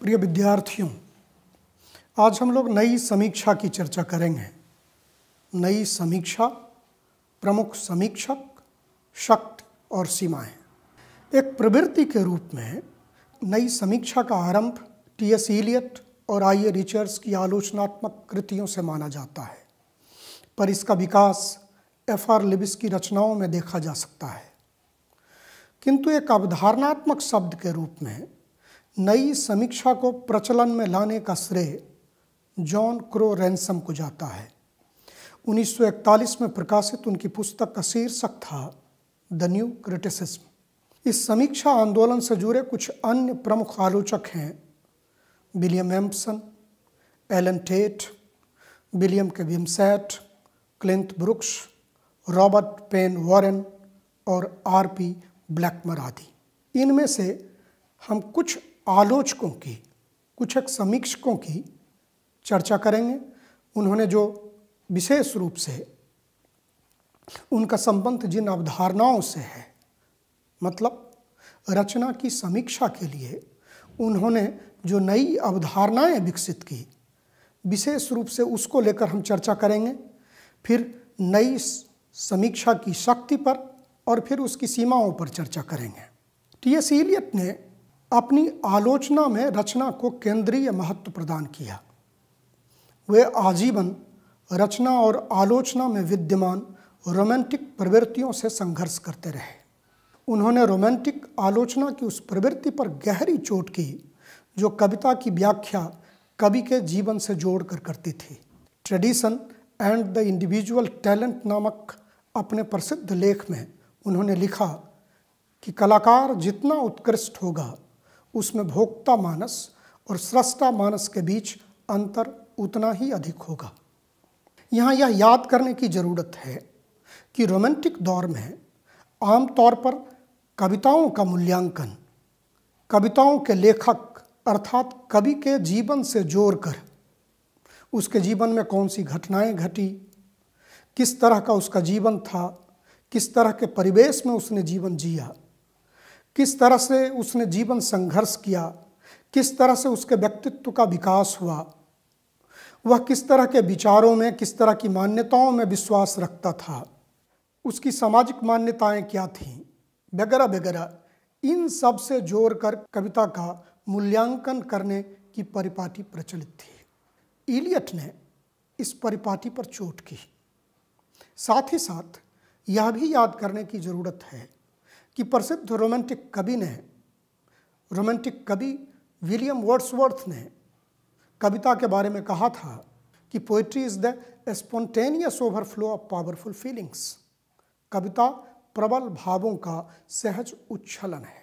प्रिय विद्यार्थियों, आज हम लोग नई समीक्षा की चर्चा करेंगे। नई समीक्षा, प्रमुख समीक्षक, शक्ति और सीमाएं। एक प्रवृत्ति के रूप में नई समीक्षा का आरंभ टी.एस. इलियट और आई.ए. रिचर्ड्स की आलोचनात्मक कृतियों से माना जाता है, पर इसका विकास एफ.आर. लेविस की रचनाओं में देखा जा सकता है। किंतु एक अवधारणात्मक शब्द के रूप में नई समीक्षा को प्रचलन में लाने का श्रेय जॉन क्रो रैनसम को जाता है। 1941 में प्रकाशित उनकी पुस्तक का शीर्षक था द न्यू क्रिटिसिज्म। इस समीक्षा आंदोलन से जुड़े कुछ अन्य प्रमुख आलोचक हैं William Empson, Allen Tate, William K Wimsatt, Cleanth Brooks, Robert Penn Warren और आर.पी. ब्लैकमर आदि। इनमें से हम कुछ आलोचकों की, कुछ एक समीक्षकों की चर्चा करेंगे। उन्होंने जो विशेष रूप से उनका संबंध जिन अवधारणाओं से है, मतलब रचना की समीक्षा के लिए उन्होंने जो नई अवधारणाएं विकसित की, विशेष रूप से उसको लेकर हम चर्चा करेंगे। फिर नई समीक्षा की शक्ति पर और फिर उसकी सीमाओं पर चर्चा करेंगे। टी.एस. इलियट ने अपनी आलोचना में रचना को केंद्रीय महत्व प्रदान किया। वे आजीवन रचना और आलोचना में विद्यमान रोमांटिक प्रवृत्तियों से संघर्ष करते रहे। उन्होंने रोमांटिक आलोचना की उस प्रवृत्ति पर गहरी चोट की जो कविता की व्याख्या कवि के जीवन से जोड़कर करती थी। Tradition and the individual talent नामक अपने प्रसिद्ध लेख में उन्होंने लिखा कि कलाकार जितना उत्कृष्ट होगा उसमें भोक्ता मानस और स्रष्टा मानस के बीच अंतर उतना ही अधिक होगा। यहाँ यह याद करने की ज़रूरत है कि रोमांटिक दौर में आमतौर पर कविताओं का मूल्यांकन कविताओं के लेखक अर्थात कवि के जीवन से जोड़कर उसके जीवन में कौन सी घटनाएं घटी, किस तरह का उसका जीवन था, किस तरह के परिवेश में उसने जीवन जिया, किस तरह से उसने जीवन संघर्ष किया, किस तरह से उसके व्यक्तित्व का विकास हुआ, वह किस तरह के विचारों में, किस तरह की मान्यताओं में विश्वास रखता था, उसकी सामाजिक मान्यताएं क्या थीं, वगैरह वगैरह। इन सब से जोड़कर कविता का मूल्यांकन करने की परिपाटी प्रचलित थी। इलियट ने इस परिपाटी पर चोट की। साथ ही साथ यह भी याद करने की ज़रूरत है कि प्रसिद्ध रोमांटिक कवि विलियम वर्ड्सवर्थ ने कविता के बारे में कहा था कि poetry is the spontaneous overflow of powerful feelings. कविता प्रबल भावों का सहज उच्छलन है।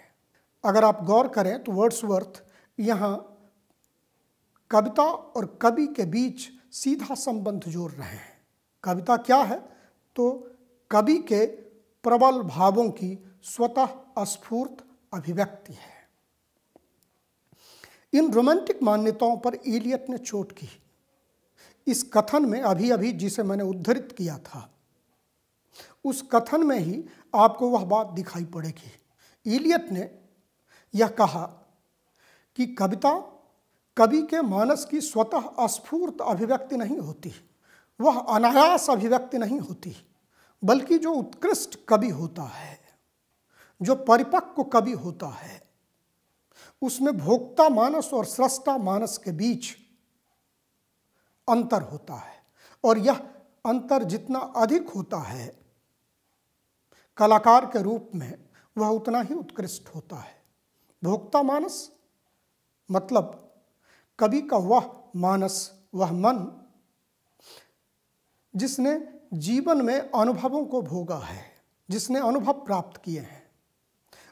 अगर आप गौर करें तो वर्ड्सवर्थ यहाँ कविता और कवि के बीच सीधा संबंध जोड़ रहे हैं। कविता क्या है? तो कवि के प्रबल भावों की स्वतः स्फूर्त अभिव्यक्ति है। इन रोमांटिक मान्यताओं पर इलियट ने चोट की। इस कथन में अभी जिसे मैंने उद्धृत किया था, उस कथन में ही आपको वह बात दिखाई पड़ेगी। इलियट ने यह कहा कि कविता कवि के मानस की स्वतः स्फूर्त अभिव्यक्ति नहीं होती, वह अनायास अभिव्यक्ति नहीं होती, बल्कि जो उत्कृष्ट कवि होता है, जो परिपक्व कवि होता है, उसमें भोक्ता मानस और स्रष्टा मानस के बीच अंतर होता है, और यह अंतर जितना अधिक होता है कलाकार के रूप में वह उतना ही उत्कृष्ट होता है। भोक्ता मानस मतलब कवि का वह मानस, वह मन जिसने जीवन में अनुभवों को भोगा है, जिसने अनुभव प्राप्त किए हैं।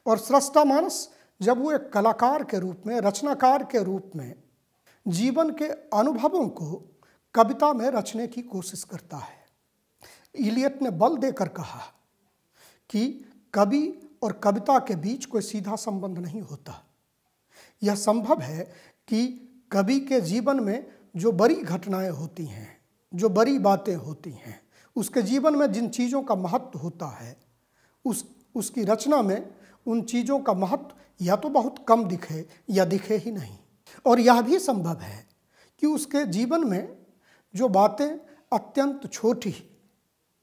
और स्रष्टा मानस जब वो एक कलाकार के रूप में, रचनाकार के रूप में जीवन के अनुभवों को कविता में रचने की कोशिश करता है। इलियट ने बल देकर कहा कि कवि और कविता के बीच कोई सीधा संबंध नहीं होता। यह संभव है कि कवि के जीवन में जो बड़ी घटनाएं होती हैं, जो बड़ी बातें होती हैं, उसके जीवन में जिन चीज़ों का महत्व होता है, उसकी रचना में उन चीज़ों का महत्व या तो बहुत कम दिखे या दिखे ही नहीं। और यह भी संभव है कि उसके जीवन में जो बातें अत्यंत छोटी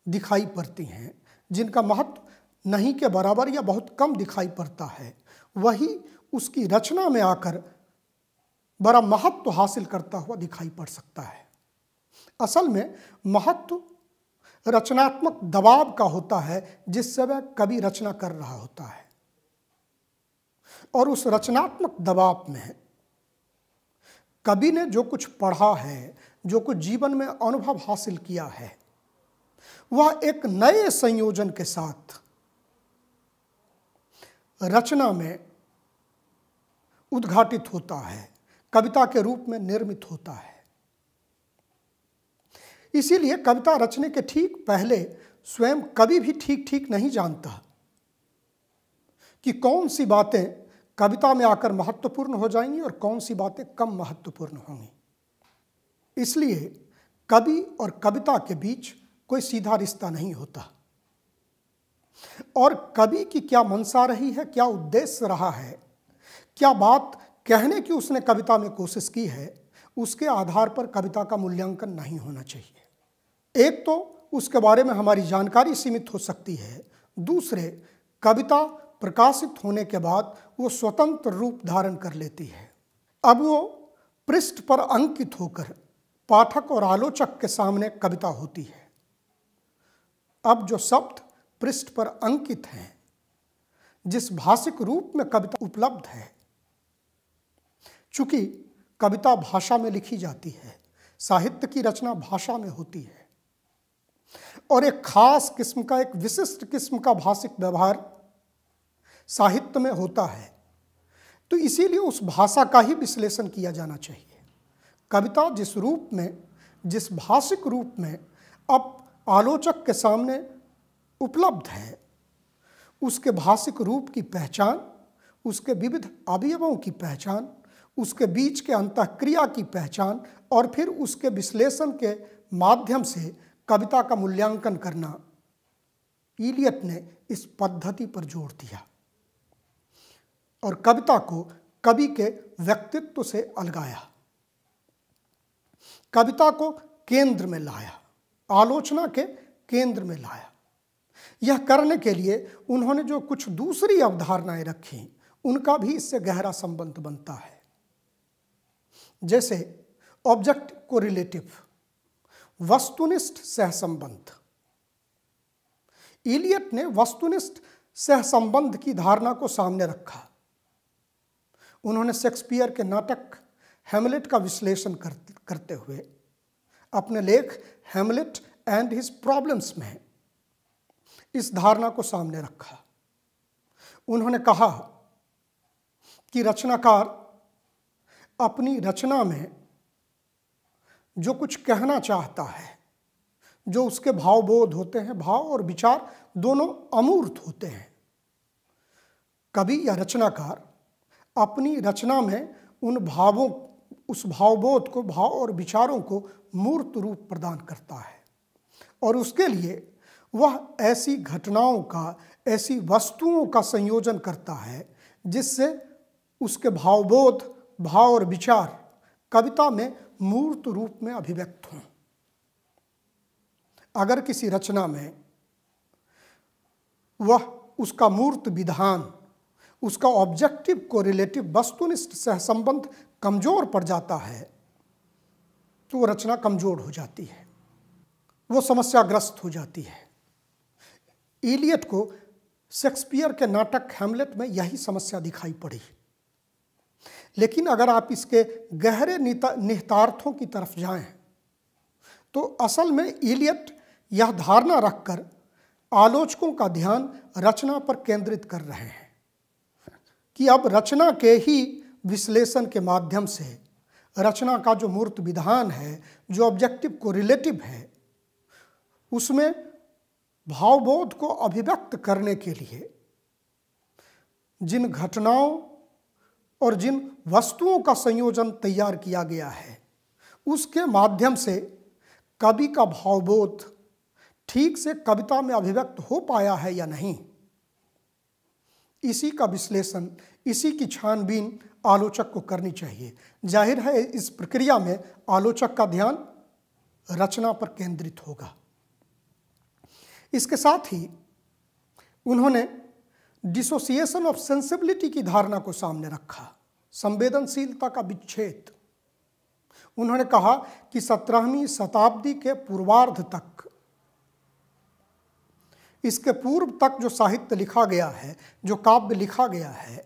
दिखाई पड़ती हैं, जिनका महत्व नहीं के बराबर या बहुत कम दिखाई पड़ता है, वही उसकी रचना में आकर बड़ा महत्व हासिल करता हुआ दिखाई पड़ सकता है। असल में महत्व रचनात्मक दबाव का होता है जिससे वह कवि रचना कर रहा होता है, और उस रचनात्मक दबाव में कवि ने जो कुछ पढ़ा है, जो कुछ जीवन में अनुभव हासिल किया है, वह एक नए संयोजन के साथ रचना में उद्घाटित होता है, कविता के रूप में निर्मित होता है। इसीलिए कविता रचने के ठीक पहले स्वयं कवि भी ठीक ठीक नहीं जानता कि कौन सी बातें कविता में आकर महत्वपूर्ण हो जाएंगी और कौन सी बातें कम महत्वपूर्ण होंगी। इसलिए कवि और कविता के बीच कोई सीधा रिश्ता नहीं होता, और कवि की क्या मंशा रही है, क्या उद्देश्य रहा है, क्या बात कहने की उसने कविता में कोशिश की है, उसके आधार पर कविता का मूल्यांकन नहीं होना चाहिए। एक तो उसके बारे में हमारी जानकारी सीमित हो सकती है, दूसरे कविता प्रकाशित होने के बाद वो स्वतंत्र रूप धारण कर लेती है। अब वो पृष्ठ पर अंकित होकर पाठक और आलोचक के सामने कविता होती है। अब जो शब्द पृष्ठ पर अंकित हैं, जिस भाषिक रूप में कविता उपलब्ध है, चूंकि कविता भाषा में लिखी जाती है, साहित्य की रचना भाषा में होती है, और एक खास किस्म का, एक विशिष्ट किस्म का भाषिक व्यवहार साहित्य में होता है, तो इसीलिए उस भाषा का ही विश्लेषण किया जाना चाहिए। कविता जिस रूप में, जिस भाषिक रूप में अब आलोचक के सामने उपलब्ध है, उसके भाषिक रूप की पहचान, उसके विविध अवयवों की पहचान, उसके बीच के अंतःक्रिया की पहचान, और फिर उसके विश्लेषण के माध्यम से कविता का मूल्यांकन करना, इलियट ने इस पद्धति पर जोर दिया और कविता को कवि के व्यक्तित्व से अलगाया, कविता को केंद्र में लाया, आलोचना के केंद्र में लाया। यह करने के लिए उन्होंने जो कुछ दूसरी अवधारणाएं रखी, उनका भी इससे गहरा संबंध बनता है। जैसे ऑब्जेक्ट कोरिलेटिव, वस्तुनिष्ठ सहसंबंध। इलियट ने वस्तुनिष्ठ सहसंबंध की धारणा को सामने रखा। उन्होंने शेक्सपियर के नाटक हैमलेट का विश्लेषण करते हुए अपने लेख हैमलेट एंड हिज प्रॉब्लम्स में इस धारणा को सामने रखा। उन्होंने कहा कि रचनाकार अपनी रचना में जो कुछ कहना चाहता है, जो उसके भावबोध होते हैं, भाव और विचार दोनों अमूर्त होते हैं। कवि या रचनाकार अपनी रचना में उन भावों, उस भावबोध को, भाव और विचारों को मूर्त रूप प्रदान करता है, और उसके लिए वह ऐसी घटनाओं का, ऐसी वस्तुओं का संयोजन करता है जिससे उसके भावबोध, भाव और विचार कविता में मूर्त रूप में अभिव्यक्त हों। अगर किसी रचना में वह उसका मूर्त विधान, उसका ऑब्जेक्टिव कोरिलेटिव वस्तुनिष्ठ सहसंबंध कमजोर पड़ जाता है, तो वो रचना कमजोर हो जाती है, वो समस्याग्रस्त हो जाती है। इलियट को शेक्सपियर के नाटक हैमलेट में यही समस्या दिखाई पड़ी। लेकिन अगर आप इसके गहरे निहितार्थों की तरफ जाएं, तो असल में इलियट यह धारणा रखकर आलोचकों का ध्यान रचना पर केंद्रित कर रहे हैं कि अब रचना के ही विश्लेषण के माध्यम से रचना का जो मूर्त विधान है, जो ऑब्जेक्टिव कोरिलेटिव है, उसमें भावबोध को अभिव्यक्त करने के लिए जिन घटनाओं और जिन वस्तुओं का संयोजन तैयार किया गया है, उसके माध्यम से कवि का भावबोध ठीक से कविता में अभिव्यक्त हो पाया है या नहीं, इसी का विश्लेषण, इसी की छानबीन आलोचक को करनी चाहिए। जाहिर है इस प्रक्रिया में आलोचक का ध्यान रचना पर केंद्रित होगा। इसके साथ ही उन्होंने डिसोसिएशन ऑफ सेंसिबिलिटी की धारणा को सामने रखा, संवेदनशीलता का विच्छेद। उन्होंने कहा कि 17वीं शताब्दी के पूर्वार्ध तक, इसके पूर्व तक जो साहित्य लिखा गया है, जो काव्य लिखा गया है,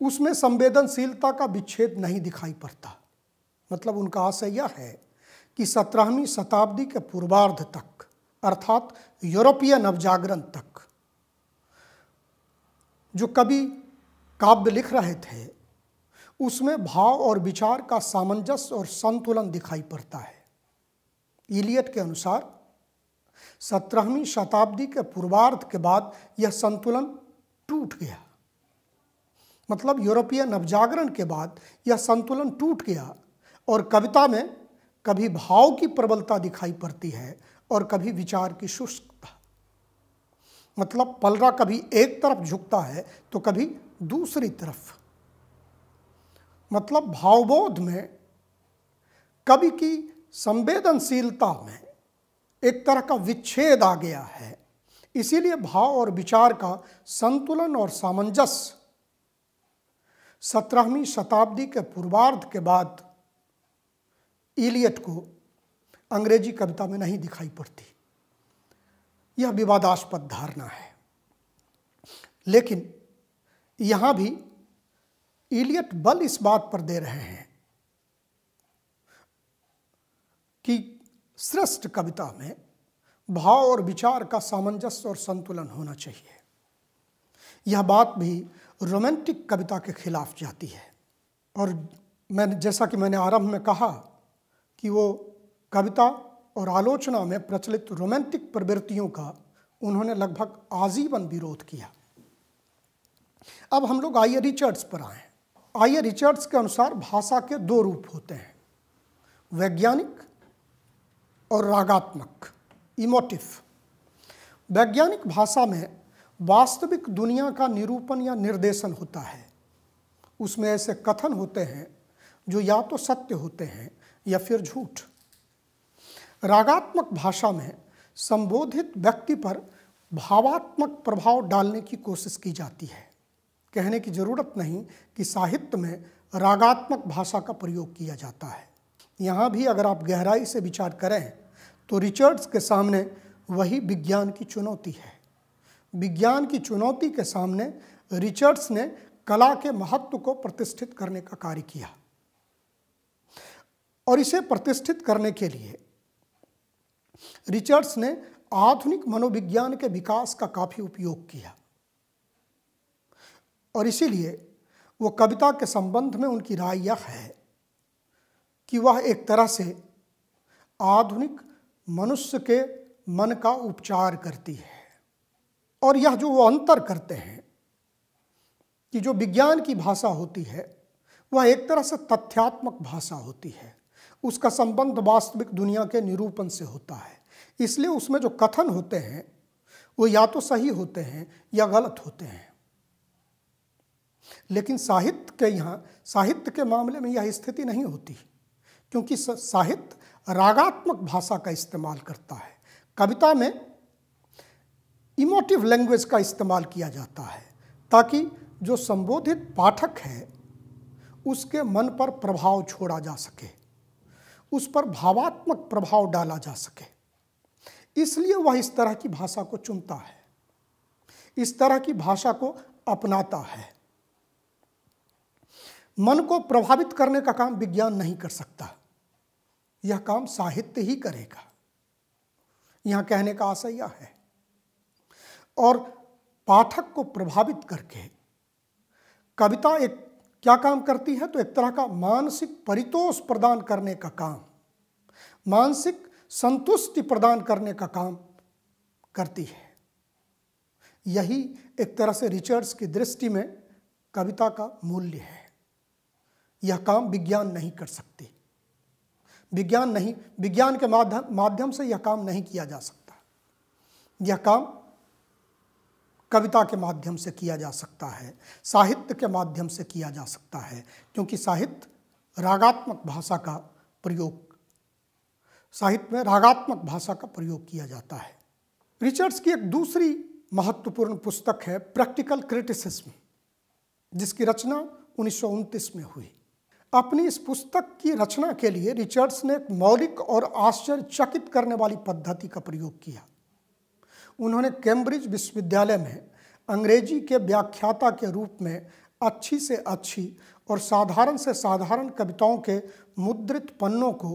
उसमें संवेदनशीलता का विच्छेद नहीं दिखाई पड़ता। मतलब उनका आशय यह है कि 17वीं शताब्दी के पूर्वार्ध तक, अर्थात यूरोपीय नवजागरण तक, जो कवि काव्य लिख रहे थे उसमें भाव और विचार का सामंजस्य और संतुलन दिखाई पड़ता है। इलियट के अनुसार 17वीं शताब्दी के पूर्वार्ध के बाद यह संतुलन टूट गया। मतलब यूरोपीय नवजागरण के बाद यह संतुलन टूट गया और कविता में कभी भाव की प्रबलता दिखाई पड़ती है और कभी विचार की शुष्कता। मतलब पलड़ा कभी एक तरफ झुकता है तो कभी दूसरी तरफ। मतलब भावबोध में, कवि की संवेदनशीलता में एक तरह का विच्छेद आ गया है। इसीलिए भाव और विचार का संतुलन और सामंजस्य 17वीं शताब्दी के पूर्वार्ध के बाद इलियट को अंग्रेजी कविता में नहीं दिखाई पड़ती। यह विवादास्पद धारणा है। लेकिन यहाँ भी इलियट बल इस बात पर दे रहे हैं कि श्रेष्ठ कविता में भाव और विचार का सामंजस्य और संतुलन होना चाहिए। यह बात भी रोमांटिक कविता के खिलाफ जाती है। और जैसा कि मैंने आरंभ में कहा कि वो कविता और आलोचना में प्रचलित रोमांटिक प्रवृत्तियों का उन्होंने लगभग आजीवन विरोध किया। अब हम लोग आइए रिचर्ड्स पर आएं। आइए रिचर्ड्स के अनुसार भाषा के दो रूप होते हैं, वैज्ञानिक और रागात्मक, इमोटिव। वैज्ञानिक भाषा में वास्तविक दुनिया का निरूपण या निर्देशन होता है। उसमें ऐसे कथन होते हैं जो या तो सत्य होते हैं या फिर झूठ। रागात्मक भाषा में संबोधित व्यक्ति पर भावात्मक प्रभाव डालने की कोशिश की जाती है। कहने की जरूरत नहीं कि साहित्य में रागात्मक भाषा का प्रयोग किया जाता है। यहाँ भी अगर आप गहराई से विचार करें तो रिचर्ड्स के सामने वही विज्ञान की चुनौती है। विज्ञान की चुनौती के सामने रिचर्ड्स ने कला के महत्व को प्रतिष्ठित करने का कार्य किया और इसे प्रतिष्ठित करने के लिए रिचर्ड्स ने आधुनिक मनोविज्ञान के विकास का काफी उपयोग किया और इसीलिए वो कविता के संबंध में उनकी राय यह है कि वह एक तरह से आधुनिक मनुष्य के मन का उपचार करती है। और यह जो वो अंतर करते हैं कि जो विज्ञान की भाषा होती है वह एक तरह से तथ्यात्मक भाषा होती है, उसका संबंध वास्तविक दुनिया के निरूपण से होता है। इसलिए उसमें जो कथन होते हैं वो या तो सही होते हैं या गलत होते हैं। लेकिन साहित्य के मामले में यह स्थिति नहीं होती, क्योंकि साहित्य रागात्मक भाषा का इस्तेमाल करता है। कविता में इमोटिव लैंग्वेज का इस्तेमाल किया जाता है ताकि जो संबोधित पाठक है उसके मन पर प्रभाव छोड़ा जा सके, उस पर भावात्मक प्रभाव डाला जा सके। इसलिए वह इस तरह की भाषा को चुनता है, इस तरह की भाषा को अपनाता है। मन को प्रभावित करने का काम विज्ञान नहीं कर सकता, यह काम साहित्य ही करेगा। यहां कहने का आशय यह है। और पाठक को प्रभावित करके कविता एक क्या काम करती है, तो एक तरह का मानसिक परितोष प्रदान करने का काम, मानसिक संतुष्टि प्रदान करने का काम करती है। यही एक तरह से रिचर्ड्स की दृष्टि में कविता का मूल्य है। यह काम विज्ञान नहीं कर सकती, विज्ञान के माध्यम से यह काम नहीं किया जा सकता। यह काम कविता के माध्यम से किया जा सकता है, साहित्य के माध्यम से किया जा सकता है, क्योंकि साहित्य रागात्मक भाषा का प्रयोग, साहित्य में रागात्मक भाषा का प्रयोग किया जाता है। रिचर्ड्स की एक दूसरी महत्वपूर्ण पुस्तक है प्रैक्टिकल क्रिटिसिज्म, जिसकी रचना 1929 में हुई। अपनी इस पुस्तक की रचना के लिए रिचर्ड्स ने एक मौलिक और आश्चर्यचकित करने वाली पद्धति का प्रयोग किया। उन्होंने कैम्ब्रिज विश्वविद्यालय में अंग्रेजी के व्याख्याता के रूप में अच्छी से अच्छी और साधारण से साधारण कविताओं के मुद्रित पन्नों को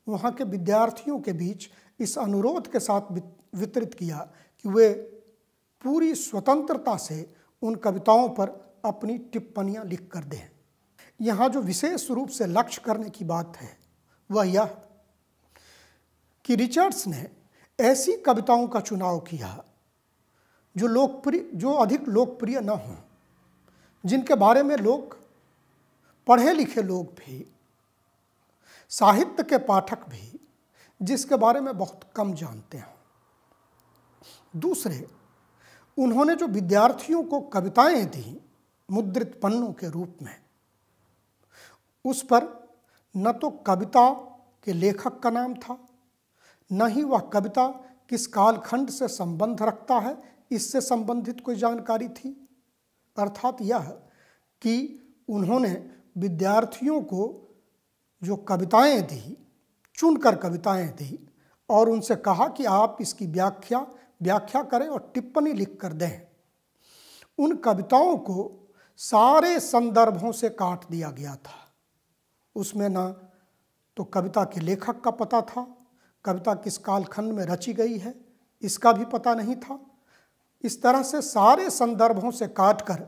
वहाँ के विद्यार्थियों के बीच इस अनुरोध के साथ वितरित किया कि वे पूरी स्वतंत्रता से उन कविताओं पर अपनी टिप्पणियाँ लिख कर दें। यहाँ जो विशेष रूप से लक्ष्य करने की बात है वह यह कि रिचर्ड्स ने ऐसी कविताओं का चुनाव किया जो अधिक लोकप्रिय न हों, जिनके बारे में लोग, पढ़े लिखे लोग भी, साहित्य के पाठक भी जिसके बारे में बहुत कम जानते हैं। दूसरे, उन्होंने जो विद्यार्थियों को कविताएं दी मुद्रित पन्नों के रूप में, उस पर न तो कविता के लेखक का नाम था, न ही वह कविता किस कालखंड से संबंध रखता है इससे संबंधित कोई जानकारी थी। अर्थात यह कि उन्होंने विद्यार्थियों को जो कविताएं दी, चुनकर कविताएं दी और उनसे कहा कि आप इसकी व्याख्या करें और टिप्पणी लिख कर दें। उन कविताओं को सारे संदर्भों से काट दिया गया था। उसमें ना तो कविता के लेखक का पता था, कविता किस कालखंड में रची गई है इसका भी पता नहीं था। इस तरह से सारे संदर्भों से काटकर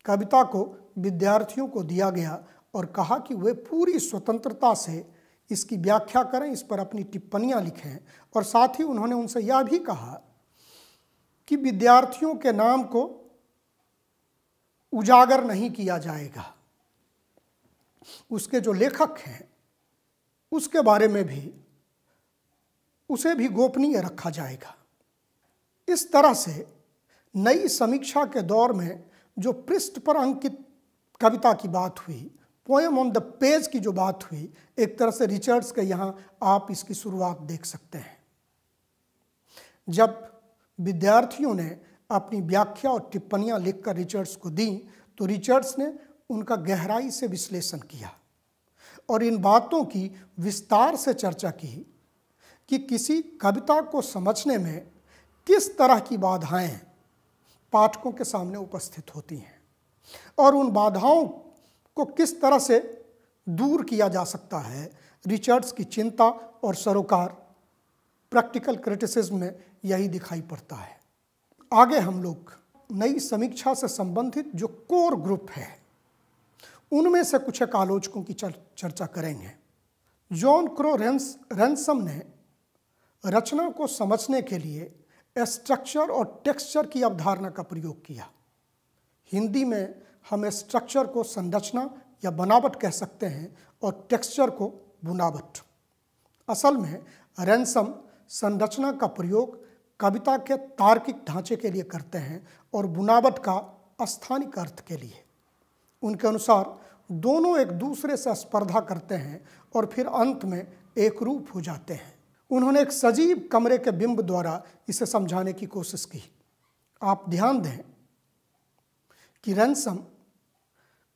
कविता को विद्यार्थियों को दिया गया और कहा कि वे पूरी स्वतंत्रता से इसकी व्याख्या करें, इस पर अपनी टिप्पणियाँ लिखें। और साथ ही उन्होंने उनसे यह भी कहा कि विद्यार्थियों के नाम को उजागर नहीं किया जाएगा, उसके जो लेखक हैं उसके बारे में भी, उसे भी गोपनीय रखा जाएगा। इस तरह से नई समीक्षा के दौर में जो पृष्ठ पर अंकित कविता की बात हुई, पोएम ऑन द पेज की जो बात हुई, एक तरह से रिचर्ड्स के यहाँ आप इसकी शुरुआत देख सकते हैं। जब विद्यार्थियों ने अपनी व्याख्या और टिप्पणियाँ लिखकर रिचर्ड्स को दी तो रिचर्ड्स ने उनका गहराई से विश्लेषण किया और इन बातों की विस्तार से चर्चा की कि किसी कविता को समझने में किस तरह की बाधाएं पाठकों के सामने उपस्थित होती हैं और उन बाधाओं को किस तरह से दूर किया जा सकता है। रिचर्ड्स की चिंता और सरोकार प्रैक्टिकल क्रिटिसिज्म में यही दिखाई पड़ता है। आगे हम लोग नई समीक्षा से संबंधित जो कोर ग्रुप है उनमें से कुछ एक आलोचकों की चर्चा करेंगे। जॉन क्रो रैनसम ने रचना को समझने के लिए स्ट्रक्चर और टेक्सचर की अवधारणा का प्रयोग किया। हिंदी में हम स्ट्रक्चर को संरचना या बनावट कह सकते हैं और टेक्सचर को बुनावट। असल में रैनसम संरचना का प्रयोग कविता के तार्किक ढांचे के लिए करते हैं और बुनावट का स्थानिक अर्थ के लिए। उनके अनुसार दोनों एक दूसरे से स्पर्धा करते हैं और फिर अंत में एक रूप हो जाते हैं। उन्होंने एक सजीव कमरे के बिंब द्वारा इसे समझाने की कोशिश की। आप ध्यान दें कि रैनसम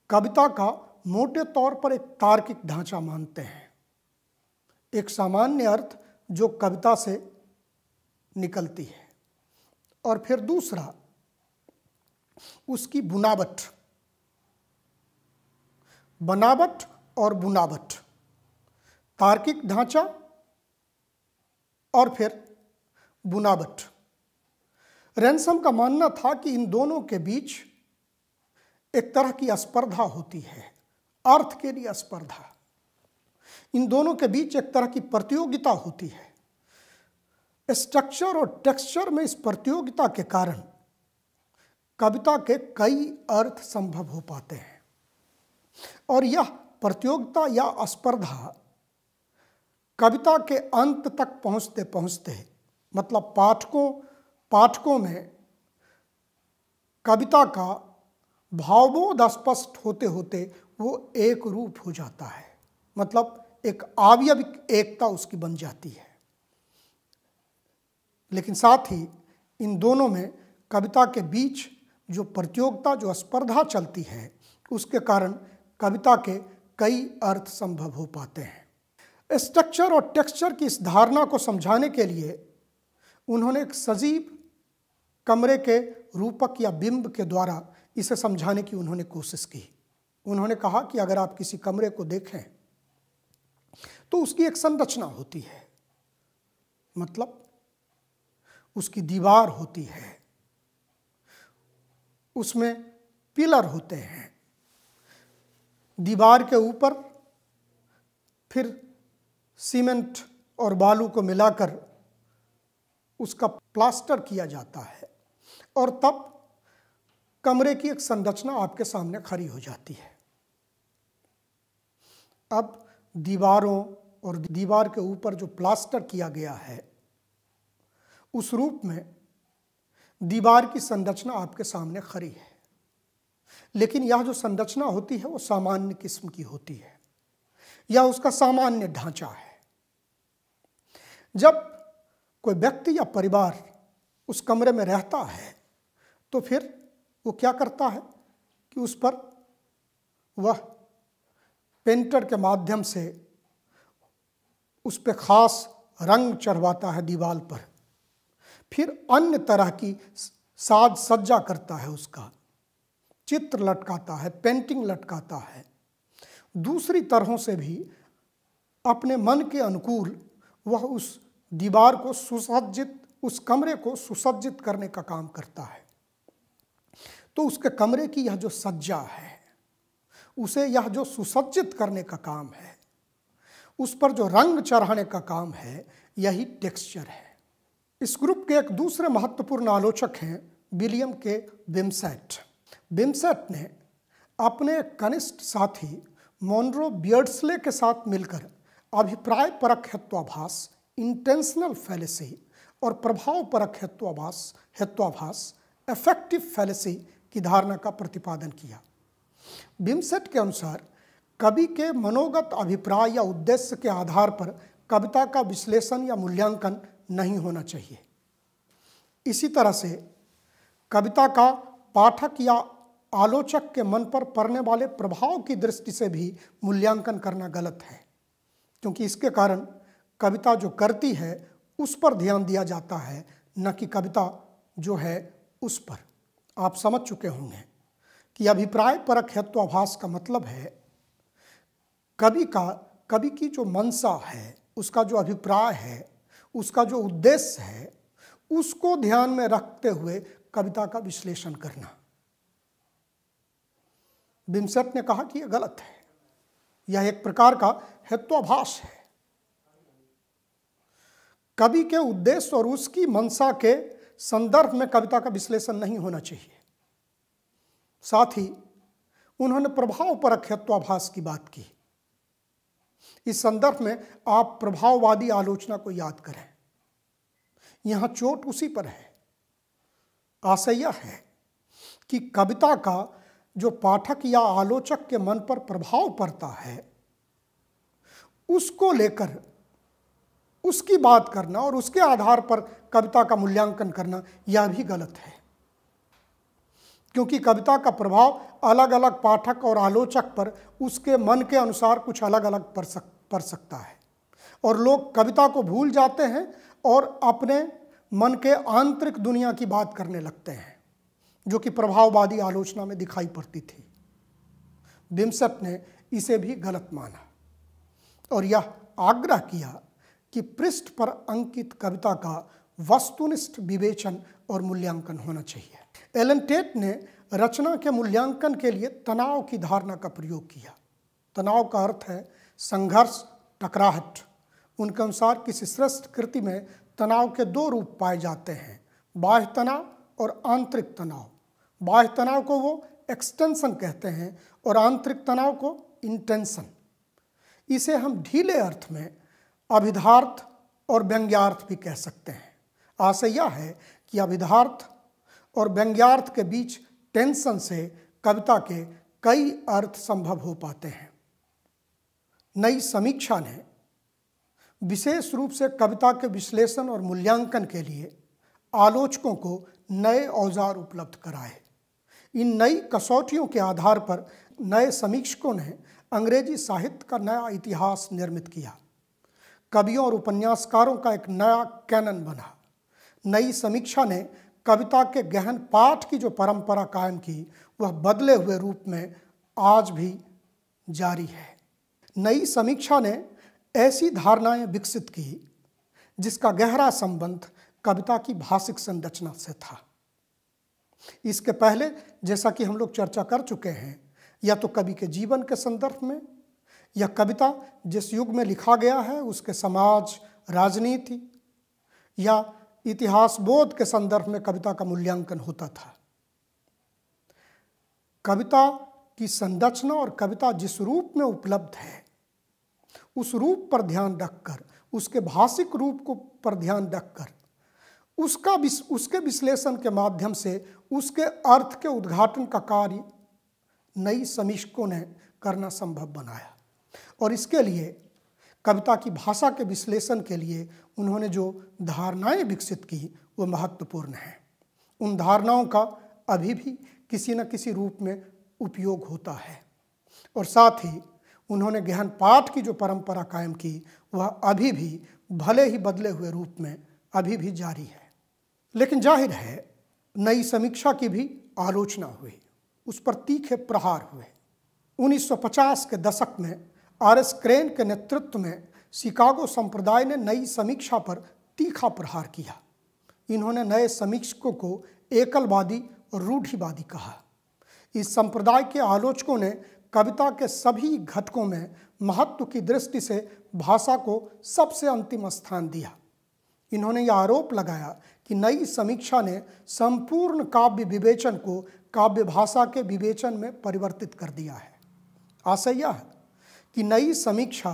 कविता का मोटे तौर पर एक तार्किक ढांचा मानते हैं, एक सामान्य अर्थ जो कविता से निकलती है, और फिर दूसरा उसकी बुनावट, बनावट और बुनावट, तार्किक ढांचा और फिर बुनावट। रैनसम का मानना था कि इन दोनों के बीच एक तरह की स्पर्धा होती है, अर्थ के लिए स्पर्धा। इन दोनों के बीच एक तरह की प्रतियोगिता होती है। स्ट्रक्चर और टेक्सचर में इस प्रतियोगिता के कारण कविता के कई अर्थ संभव हो पाते हैं और यह प्रतियोगिता या स्पर्धा कविता के अंत तक पहुंचते पहुंचते, मतलब पाठकों में कविता का भावबोध स्पष्ट होते होते वो एक रूप हो जाता है, मतलब एक आवयविक एकता उसकी बन जाती है। लेकिन साथ ही इन दोनों में कविता के बीच जो प्रतियोगिता, जो स्पर्धा चलती है, उसके कारण कविता के कई अर्थ संभव हो पाते हैं। स्ट्रक्चर और टेक्सचर की इस धारणा को समझाने के लिए उन्होंने एक सजीव कमरे के रूपक या बिंब के द्वारा इसे समझाने की उन्होंने कोशिश की। उन्होंने कहा कि अगर आप किसी कमरे को देखें तो उसकी एक संरचना होती है, मतलब उसकी दीवार होती है, उसमें पिलर होते हैं, दीवार के ऊपर फिर सीमेंट और बालू को मिलाकर उसका प्लास्टर किया जाता है और तब कमरे की एक संरचना आपके सामने खड़ी हो जाती है। अब दीवारों और दीवार के ऊपर जो प्लास्टर किया गया है, उस रूप में दीवार की संरचना आपके सामने खड़ी है, लेकिन यह जो संरचना होती है वो सामान्य किस्म की होती है, या उसका सामान्य ढांचा है। जब कोई व्यक्ति या परिवार उस कमरे में रहता है तो फिर वो क्या करता है कि उस पर वह पेंटर के माध्यम से उस पर खास रंग चढ़वाता है दीवार पर, फिर अन्य तरह की साज सज्जा करता है, उसका चित्र लटकाता है, पेंटिंग लटकाता है, दूसरी तरहों से भी अपने मन के अनुकूल वह उस दीवार को सुसज्जित, उस कमरे को सुसज्जित करने का काम करता है। तो उसके कमरे की यह जो सज्जा है, उसे यह जो सुसज्जित करने का काम है, उस पर जो रंग चढ़ाने का काम है, यही टेक्सचर है। इस ग्रुप के एक दूसरे महत्वपूर्ण आलोचक हैं विलियम के विमसेट। विमसेट ने अपने कनिष्ठ साथी मोनरो बियर्डस्ले के साथ मिलकर अभिप्राय परक हेत्वाभास, इंटेंशनल फैलेसी और प्रभाव परक हेत्वाभास इफेक्टिव फैलेसी की धारणा का प्रतिपादन किया। विमसेट के अनुसार कवि के मनोगत अभिप्राय या उद्देश्य के आधार पर कविता का विश्लेषण या मूल्यांकन नहीं होना चाहिए। इसी तरह से कविता का पाठक या आलोचक के मन पर पड़ने वाले प्रभाव की दृष्टि से भी मूल्यांकन करना गलत है, क्योंकि इसके कारण कविता जो करती है उस पर ध्यान दिया जाता है, न कि कविता जो है उस पर। आप समझ चुके होंगे कि अभिप्राय परक हेत्वाभास का मतलब है कवि की जो मंशा है, उसका जो अभिप्राय है, उसका जो उद्देश्य है, उसको ध्यान में रखते हुए कविता का विश्लेषण करना। विमसेट ने कहा कि यह गलत है, यह एक प्रकार का हेत्वाभास है। कवि के उद्देश्य और उसकी मंशा के संदर्भ में कविता का विश्लेषण नहीं होना चाहिए। साथ ही उन्होंने प्रभाव परक हेत्वाभास की बात की। इस संदर्भ में आप प्रभाववादी आलोचना को याद करें। यहां चोट उसी पर है। आशय यह है कि कविता का जो पाठक या आलोचक के मन पर प्रभाव पड़ता है, उसको लेकर उसकी बात करना और उसके आधार पर कविता का मूल्यांकन करना, यह भी गलत है, क्योंकि कविता का प्रभाव अलग अलग पाठक और आलोचक पर उसके मन के अनुसार कुछ अलग अलग पड़ सकता है, और लोग कविता को भूल जाते हैं और अपने मन के आंतरिक दुनिया की बात करने लगते हैं, जो कि प्रभाववादी आलोचना में दिखाई पड़ती थी। विमसेट ने इसे भी गलत माना और यह आग्रह किया कि पृष्ठ पर अंकित कविता का वस्तुनिष्ठ विवेचन और मूल्यांकन होना चाहिए। एलन टेट ने रचना के मूल्यांकन के लिए तनाव की धारणा का प्रयोग किया। तनाव का अर्थ है संघर्ष, टकराहट। उनके अनुसार किसी श्रेष्ठ कृति में तनाव के दो रूप पाए जाते हैं, बाह्य तनाव और आंतरिक तनाव। बाह्य तनाव को वो एक्सटेंशन कहते हैं और आंतरिक तनाव को इंटेंशन। इसे हम ढीले अर्थ में अभिधार्थ और व्यंग्यार्थ भी कह सकते हैं। आशय यह है कि अभिधार्थ और व्यंग्यार्थ के बीच टेंशन से कविता के कई अर्थ संभव हो पाते हैं। नई समीक्षा ने विशेष रूप से कविता के विश्लेषण और मूल्यांकन के लिए आलोचकों को नए औजार उपलब्ध कराए। इन नई कसौटियों के आधार पर नए समीक्षकों ने अंग्रेजी साहित्य का नया इतिहास निर्मित किया। कवियों और उपन्यासकारों का एक नया कैनन बना। नई समीक्षा ने कविता के गहन पाठ की जो परंपरा कायम की, वह बदले हुए रूप में आज भी जारी है। नई समीक्षा ने ऐसी धारणाएं विकसित की जिसका गहरा संबंध कविता की भाषिक संरचना से था। इसके पहले जैसा कि हम लोग चर्चा कर चुके हैं, या तो कवि के जीवन के संदर्भ में, या कविता जिस युग में लिखा गया है उसके समाज, राजनीति या इतिहास बोध के संदर्भ में कविता का मूल्यांकन होता था। कविता की संरचना और कविता जिस रूप में उपलब्ध है उस रूप पर ध्यान रखकर, उसके भाषिक रूप को पर ध्यान रखकर उसके विश्लेषण के माध्यम से उसके अर्थ के उद्घाटन का कार्य नई समीक्षकों ने करना संभव बनाया। और इसके लिए कविता की भाषा के विश्लेषण के लिए उन्होंने जो धारणाएं विकसित की वो महत्वपूर्ण हैं। उन धारणाओं का अभी भी किसी न किसी रूप में उपयोग होता है, और साथ ही उन्होंने गहन पाठ की जो परंपरा कायम की वह अभी भी भले ही बदले हुए रूप में अभी भी जारी है। लेकिन जाहिर है नई समीक्षा की भी आलोचना हुई, उस पर तीखे प्रहार हुए। 1950 के दशक में आर.एस. क्रेन के नेतृत्व में शिकागो संप्रदाय ने नई समीक्षा पर तीखा प्रहार किया। इन्होंने नए समीक्षकों को एकलवादी और रूढ़िवादी कहा। इस संप्रदाय के आलोचकों ने कविता के सभी घटकों में महत्व की दृष्टि से भाषा को सबसे अंतिम स्थान दिया। इन्होंने यह आरोप लगाया कि नई समीक्षा ने संपूर्ण काव्य विवेचन को काव्य भाषा के विवेचन में परिवर्तित कर दिया है। आशय यह है कि नई समीक्षा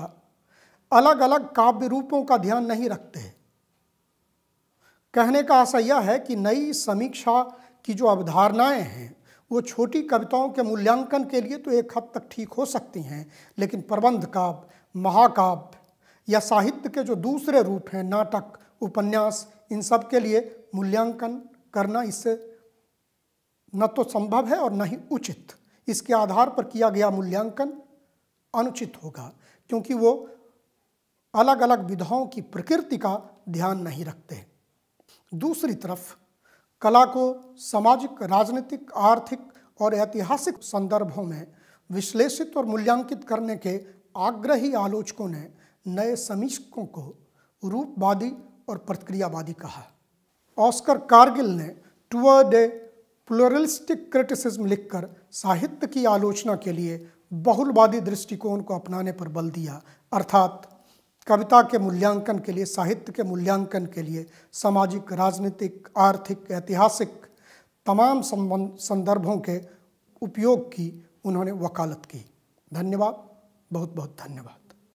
अलग अलग काव्य रूपों का ध्यान नहीं रखते। कहने का आशय यह है कि नई समीक्षा की जो अवधारणाएं हैं वो छोटी कविताओं के मूल्यांकन के लिए तो एक हद तक ठीक हो सकती हैं, लेकिन प्रबंध काव्य, महाकाव्य या साहित्य के जो दूसरे रूप हैं, नाटक, उपन्यास, इन सब के लिए मूल्यांकन करना इससे न तो संभव है और न ही उचित। इसके आधार पर किया गया मूल्यांकन अनुचित होगा, क्योंकि वो अलग अलग विधाओं की प्रकृति का ध्यान नहीं रखते। दूसरी तरफ कला को सामाजिक, राजनीतिक, आर्थिक और ऐतिहासिक संदर्भों में विश्लेषित और मूल्यांकित करने के आग्रही आलोचकों ने नए समीक्षकों को रूपवादी और प्रतिक्रियावादी कहा। ऑस्कर कारगिल ने टुवर्ड ए प्लुरलिस्टिक क्रिटिसिज्म लिखकर साहित्य की आलोचना के लिए बहुलवादी दृष्टिकोण को अपनाने पर बल दिया, अर्थात कविता के मूल्यांकन के लिए, साहित्य के मूल्यांकन के लिए सामाजिक, राजनीतिक, आर्थिक, ऐतिहासिक तमाम संदर्भों के उपयोग की उन्होंने वकालत की। धन्यवाद, बहुत बहुत धन्यवाद।